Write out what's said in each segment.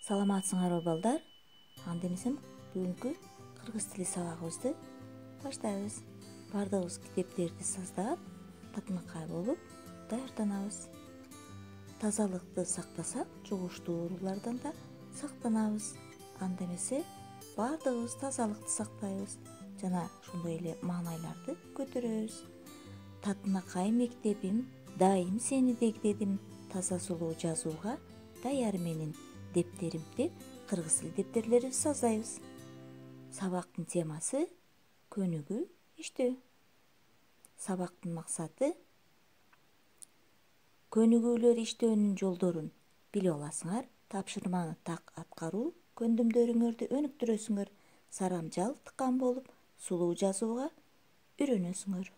Саламатсыңарбы балдар? Анда эмесем бүгүнкү кыргыз тили сабагыбызды баштайбыз. Бардыгыбыз китептерди саздап, татынакай болуп даярданабыз. Тазалыкты сактасак, жугуштуу оорулардан да сактанабыз. Анда эмесе бардыгыбыз тазалыкты сактайбыз жана ошондой эле маанайларды көтөрөбүз. Татынакай мектебим, дайым сени дегдедим, таза сулуу жазууга даяр менин дептерим деп кыргыз тили дептерлерибизди саздайбыз. Сабактын темасы көнүгүү иштөө. Сабактын максаты көнүгүүлөр иштөөнүн жолдорун билип аласыңар, тапшырманы так аткаруу көндүмдөрүңөрдү өнүктүрөсүңөр, сарамжал тыккан болуп сулуу жазууга үйрөнөсүңөр.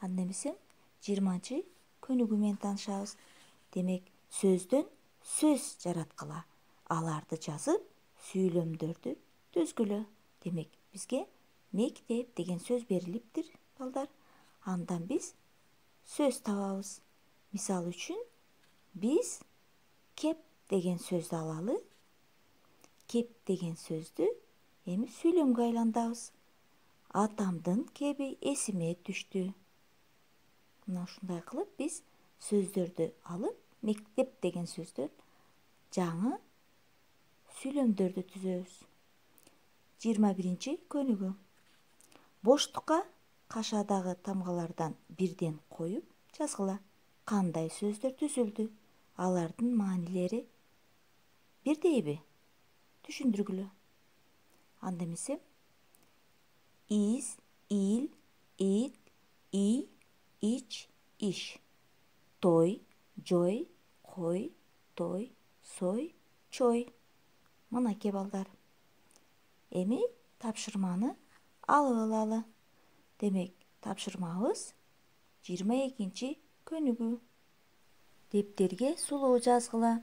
Анда эмесе 20 көнүгүү менен таанышабыз. Демек, сөздөн сөз жараткыла, аларды жазып, сүйлөмдөрдү түзгүлө. Демек, бизге мектеп деген сөз берилиптир, балдар. Андан биз сөз табабыз. Мисалы үчүн, биз кеп деген сөздү алалы. Кеп деген сөздү эми сүйлөмгө айлантабыз. Атамдын кеби эсиме түштү. Мына ушундай кылып биз сөздөрдү алып, мектеп деген сөздөн жаңы сүйлөмдөрдү түзөбүз. 21 көнүгүү. Боштукка кашадагы тамгалардан бирден коюп жазгыла. Кандай сөздөр түзүлдү? Алардын маанилери бирдейби? Түшүндүргүлө. Анда эмесе из, ил, ит, ий, ич, иш. Той, жой, кой, той, сой, чой. Мынакей балдар. Эми тапшырманы алып алалы. Демек, тапшырмабыз 22 көнүгүү. Дептерге сулуу жазгыла.